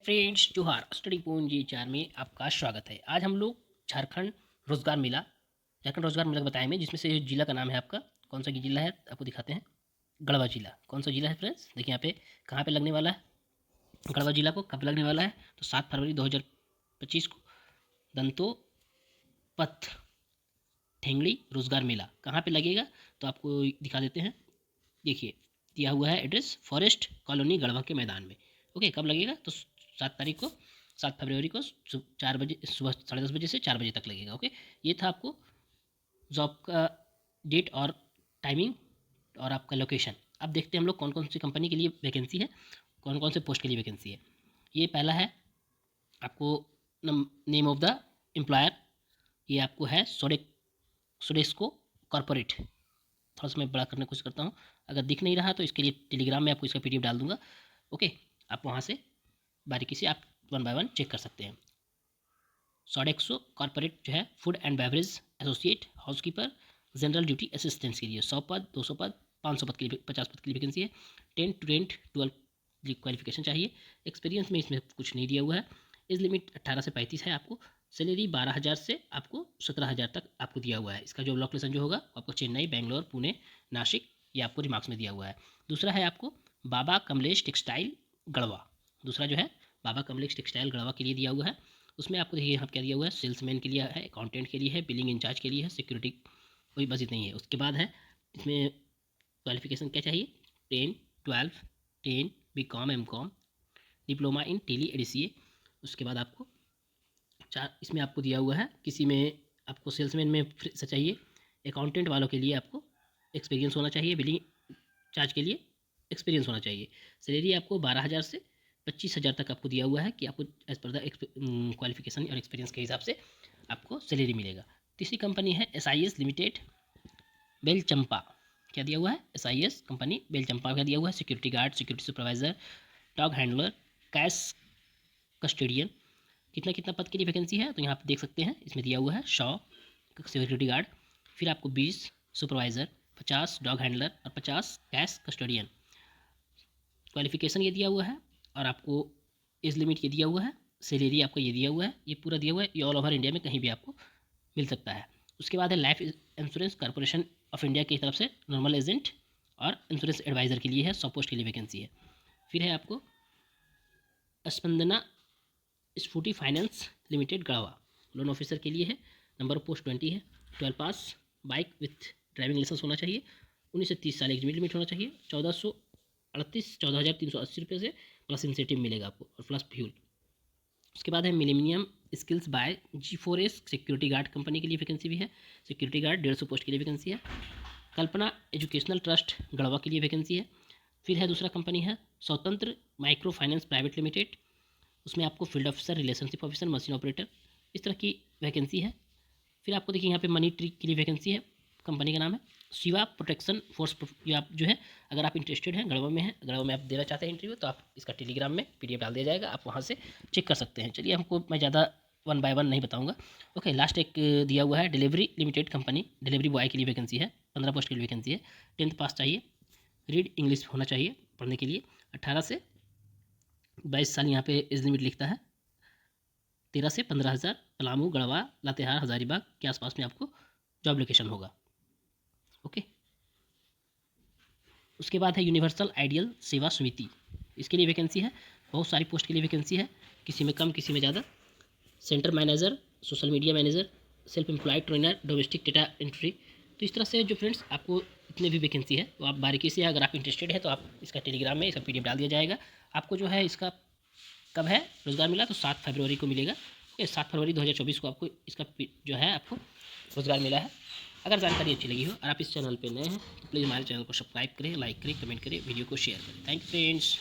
Friends, जोहार study पूंजी 4 में आपका स्वागत है। आज हम लोग झारखंड रोजगार मेला झारखंड रोजगार मेला बताएं में, जिसमें से जिला का नाम है आपका कौन सा जिला है आपको दिखाते हैं। गढ़वा जिला कौन सा जिला है फ्रेंड्स, देखिए यहाँ पे कहाँ पे लगने वाला है। गढ़वा जिला को कब लगने वाला है तो 7 फरवरी 2025 को दंतो पथ ठेंगड़ी रोजगार मेला कहाँ पे लगेगा तो आपको दिखा देते हैं। देखिए दिया हुआ है एड्रेस, फॉरेस्ट कॉलोनी गढ़वा के मैदान में। ओके, कब लगेगा तो 7 फरवरी को 4 बजे सुबह 10:30 बजे से 4 बजे तक लगेगा। ओके, ये था आपको जॉब का डेट और टाइमिंग और आपका लोकेशन। अब देखते हैं हम लोग कौन कौन सी कंपनी के लिए वैकेंसी है, कौन कौन से पोस्ट के लिए वैकेंसी है। ये पहला है आपको नेम ऑफ द एम्प्लॉयर, ये आपको है सोडेस्को कॉरपोरेट। थोड़ा सा मैं बड़ा करने की कोशिश करता हूँ, अगर दिख नहीं रहा तो इसके लिए टेलीग्राम में आपको इसका पीडीएफ डाल दूंगा। ओके, आप वहाँ से बारीकी से आप 1 बाय 1 चेक कर सकते हैं। सोडेक्सो कॉर्पोरेट जो है food and beverage associate housekeeper general duty assistants के लिए 100 पद, 200 पद, 500 पद के लिए 50 पद के लिए वैकेंसी है। 10 to 12 क्वालिफिकेशन चाहिए। एक्सपीरियंस में इसमें कुछ नहीं दिया हुआ है। एज लिमिट 18 से 35 है। आपको सैलरी 12,000 से आपको 17,000 तक आपको दिया हुआ है। इसका जो लोकेशन जो होगा आपको चेन्नई, बेंगलोर, पुणे, नासिक, ये आपको रिमार्क्स में दिया हुआ है। दूसरा है आपको बाबा कमलेश टेक्सटाइल गढ़वा, दूसरा जो है बाबा कमलेश टेक्सटाइल गढ़वा के लिए दिया हुआ है। उसमें आपको देखिए यहाँ क्या दिया हुआ है, सेल्समैन के लिए है, अकाउंटेंट के लिए है, बिलिंग इंचार्ज के लिए है, सिक्योरिटी, कोई बस इतना ही है। उसके बाद है इसमें क्वालिफिकेशन क्या चाहिए, 10, 12, 10 BCom MCom, diploma in Tally ADCA. उसके बाद आपको इसमें आपको दिया हुआ है, किसी में आपको सेल्समैन में से चाहिए, अकाउंटेंट वालों के लिए आपको एक्सपीरियंस होना चाहिए, बिलिंग चार्ज के लिए एक्सपीरियंस होना चाहिए। सैलरी आपको 12,000 से 25,000 तक आपको दिया हुआ है कि आपको एज पर द क्वालिफिकेशन और एक्सपीरियंस के हिसाब से आपको सैलरी मिलेगा। तीसरी कंपनी है SIS लिमिटेड बेलचंपा, क्या दिया हुआ है, SIS कंपनी बेलचंपा का दिया हुआ है। Security guard, security supervisor, dog handler, cash custodian. कितना कितना पद के लिए वैकेंसी है तो यहाँ आप देख सकते हैं, इसमें दिया हुआ है 100 सिक्योरिटी गार्ड, फिर आपको 20 सुपरवाइज़र, 50 डॉग हैंडलर और 50 कैश कस्टोडियन। क्वालिफिकेशन ये दिया हुआ है और आपको एज लिमिट ये दिया हुआ है। सैलरी आपको ये दिया हुआ है, ये पूरा दिया हुआ है। ये ऑल ओवर इंडिया में कहीं भी आपको मिल सकता है। उसके बाद है life insurance corporation of India की तरफ से नॉर्मल एजेंट और इंश्योरेंस एडवाइज़र के लिए है, 100 पोस्ट के लिए वैकेंसी है। फिर है आपको स्पंदना स्फूर्ति finance limited Garhwa, loan officer के लिए है, नंबर ऑफ पोस्ट 20 है। 12 पास, बाइक विथ ड्राइविंग लाइसेंस होना चाहिए, 19 से 30 साल एज लिमिट होना चाहिए। 14,380 रुपये से प्लस इंसेंटिव मिलेगा आपको और प्लस फ्यूल। उसके बाद है millennium skills by G4S security guard company के लिए वैकेंसी भी है। सिक्योरिटी गार्ड 150 पोस्ट के लिए वैकेंसी है। कल्पना एजुकेशनल ट्रस्ट गढ़वा के लिए वैकेंसी है। फिर है दूसरा कंपनी है स्वतंत्र माइक्रो फाइनेंस प्राइवेट लिमिटेड, उसमें आपको field officer, relationship officer, machine operator, इस तरह की वैकेंसी है। फिर आपको देखिए यहाँ पे मनी ट्री के लिए वैकेंसी है, कंपनी का नाम है शिवा प्रोटेक्शन फोर्स। ये आप जो है अगर आप इंटरेस्टेड हैं, गढ़वा में है, गढ़वा में आप देना चाहते हैं इंटरव्यू, तो आप इसका टेलीग्राम में पीडीएफ डाल दिया जाएगा, आप वहाँ से चेक कर सकते हैं। चलिए, हमको मैं ज़्यादा 1 बाय 1 नहीं बताऊँगा। ओके, लास्ट एक दिया हुआ है delivery limited company, delivery boy के लिए वैकेंसी है, 15 पोस्ट के लिए वैकेंसी है। 10th पास चाहिए, रीड इंग्लिश होना चाहिए पढ़ने के लिए। 18 से 22 साल यहाँ पे एज लिमिट लिखता है। 13 से 15,000 पलामू, गढ़वा, लातेहार, हजारीबाग के आसपास में आपको जॉब लोकेशन होगा। ओके, उसके बाद है यूनिवर्सल आइडियल सेवा समिति, इसके लिए वैकेंसी है, बहुत सारी पोस्ट के लिए वैकेंसी है, किसी में कम किसी में ज़्यादा। Centre manager, social media manager, self employed trainer, domestic data entry. तो इस तरह से जो फ्रेंड्स आपको इतने भी वैकेंसी है, तो आप बारीकी से, अगर आप इंटरेस्टेड है तो आप इसका टेलीग्राम में इसका पीडीएफ डाल दिया जाएगा। आपको जो है इसका कब है रोज़गार मिला तो 7 फरवरी को मिलेगा। 7 फरवरी 2024 को आपको इसका जो है आपको रोज़गार मिला है। अगर जानकारी अच्छी लगी हो और आप इस चैनल पे नए हैं तो प्लीज़ हमारे चैनल को सब्सक्राइब करें, लाइक करें, कमेंट करें, वीडियो को शेयर करें। Thank you friends.